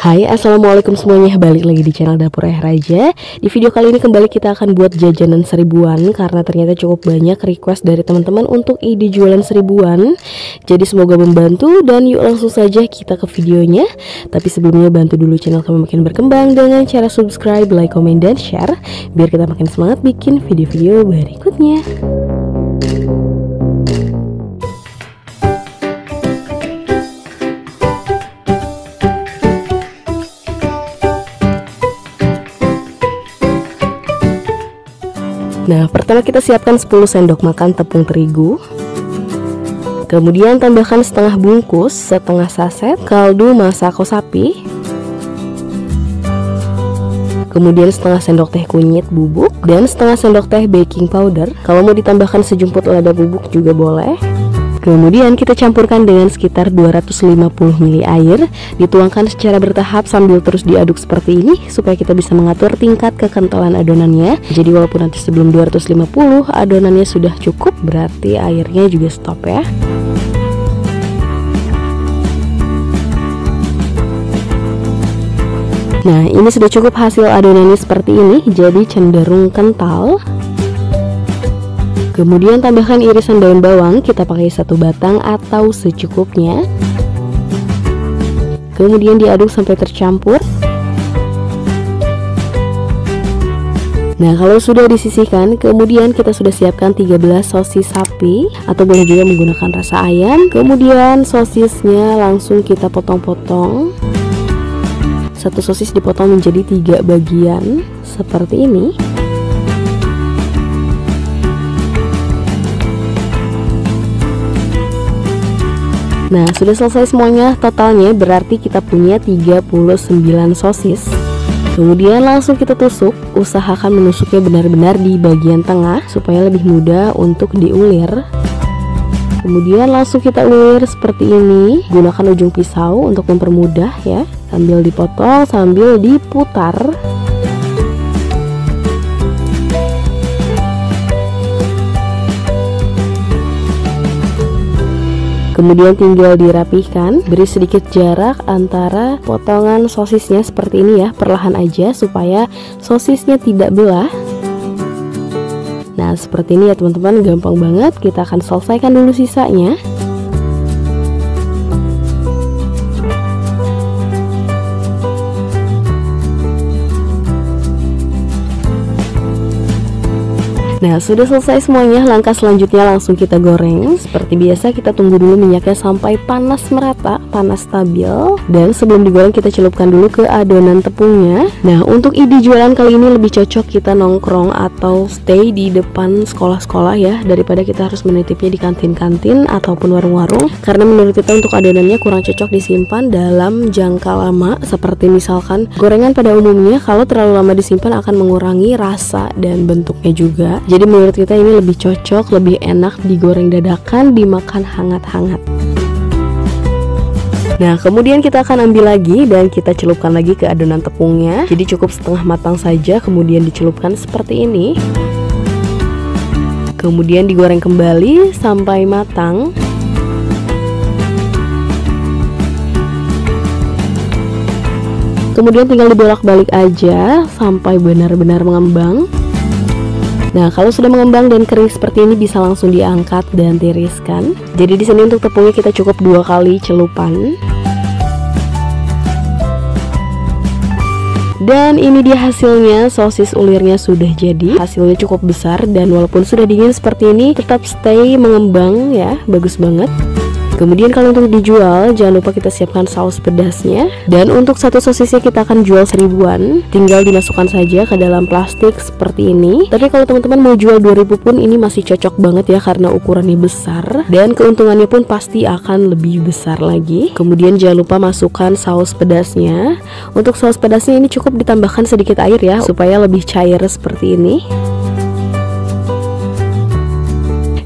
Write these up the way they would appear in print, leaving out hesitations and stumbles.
Hai, assalamualaikum semuanya, balik lagi di channel Dapur Ayah Raja. Di video kali ini kembali kita akan buat jajanan seribuan, karena ternyata cukup banyak request dari teman-teman untuk ide jualan seribuan. Jadi semoga membantu, dan yuk langsung saja kita ke videonya. Tapi sebelumnya bantu dulu channel kami makin berkembang dengan cara subscribe, like, komen, dan share, biar kita makin semangat bikin video-video berikutnya. Nah, pertama kita siapkan 10 sendok makan tepung terigu. Kemudian tambahkan setengah bungkus, setengah saset kaldu masako sapi. Kemudian setengah sendok teh kunyit bubuk dan setengah sendok teh baking powder. Kalau mau ditambahkan sejumput lada bubuk juga boleh. Kemudian kita campurkan dengan sekitar 250 ml air, dituangkan secara bertahap sambil terus diaduk seperti ini supaya kita bisa mengatur tingkat kekentalan adonannya. Jadi walaupun nanti sebelum 250 adonannya sudah cukup, berarti airnya juga stop ya. Nah, ini sudah cukup hasil adonannya seperti ini, jadi cenderung kental. Kemudian tambahkan irisan daun bawang, kita pakai 1 batang atau secukupnya. Kemudian diaduk sampai tercampur. Nah, kalau sudah disisihkan, kemudian kita sudah siapkan 13 sosis sapi, atau boleh juga menggunakan rasa ayam. Kemudian sosisnya langsung kita potong-potong. Satu sosis dipotong menjadi 3 bagian seperti ini. Nah, sudah selesai semuanya, totalnya berarti kita punya 39 sosis. Kemudian langsung kita tusuk, usahakan menusuknya benar-benar di bagian tengah supaya lebih mudah untuk diulir. Kemudian langsung kita ulir seperti ini, gunakan ujung pisau untuk mempermudah ya, sambil dipotong sambil diputar. Kemudian tinggal dirapihkan, beri sedikit jarak antara potongan sosisnya seperti ini ya, perlahan aja supaya sosisnya tidak belah. Nah, seperti ini ya teman-teman, gampang banget. Kita akan selesaikan dulu sisanya. Nah, sudah selesai semuanya, langkah selanjutnya langsung kita goreng. Seperti biasa kita tunggu dulu minyaknya sampai panas merata, panas stabil. Dan sebelum digoreng kita celupkan dulu ke adonan tepungnya. Nah, untuk ide jualan kali ini lebih cocok kita nongkrong atau stay di depan sekolah-sekolah ya, daripada kita harus menitipnya di kantin-kantin ataupun warung-warung. Karena menurut kita untuk adonannya kurang cocok disimpan dalam jangka lama. Seperti misalkan gorengan pada umumnya kalau terlalu lama disimpan akan mengurangi rasa dan bentuknya juga. Jadi menurut kita ini lebih cocok, lebih enak digoreng dadakan, dimakan hangat-hangat. Nah, kemudian kita akan ambil lagi dan kita celupkan lagi ke adonan tepungnya. Jadi cukup setengah matang saja, kemudian dicelupkan seperti ini. Kemudian digoreng kembali sampai matang. Kemudian tinggal dibolak-balik aja sampai benar-benar mengembang. Nah, kalau sudah mengembang dan kering seperti ini bisa langsung diangkat dan tiriskan. Jadi di sini untuk tepungnya kita cukup 2 kali celupan. Dan ini dia hasilnya, sosis ulirnya sudah jadi. Hasilnya cukup besar dan walaupun sudah dingin seperti ini tetap stay mengembang ya, bagus banget. Kemudian kalau untuk dijual, jangan lupa kita siapkan saus pedasnya. Dan untuk satu sosisnya kita akan jual seribuan. Tinggal dimasukkan saja ke dalam plastik seperti ini. Tapi kalau teman-teman mau jual 2000 pun ini masih cocok banget ya, karena ukurannya besar. Dan keuntungannya pun pasti akan lebih besar lagi. Kemudian jangan lupa masukkan saus pedasnya. Untuk saus pedasnya ini cukup ditambahkan sedikit air ya, supaya lebih cair seperti ini.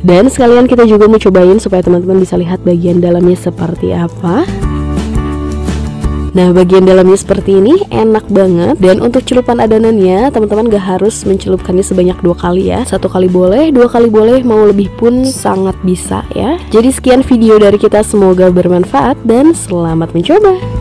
Dan sekalian kita juga mau cobain supaya teman-teman bisa lihat bagian dalamnya seperti apa. Nah, bagian dalamnya seperti ini, enak banget. Dan untuk celupan adonannya, teman-teman gak harus mencelupkannya sebanyak 2 kali ya. 1 kali boleh, 2 kali boleh, mau lebih pun sangat bisa ya. Jadi sekian video dari kita, semoga bermanfaat dan selamat mencoba.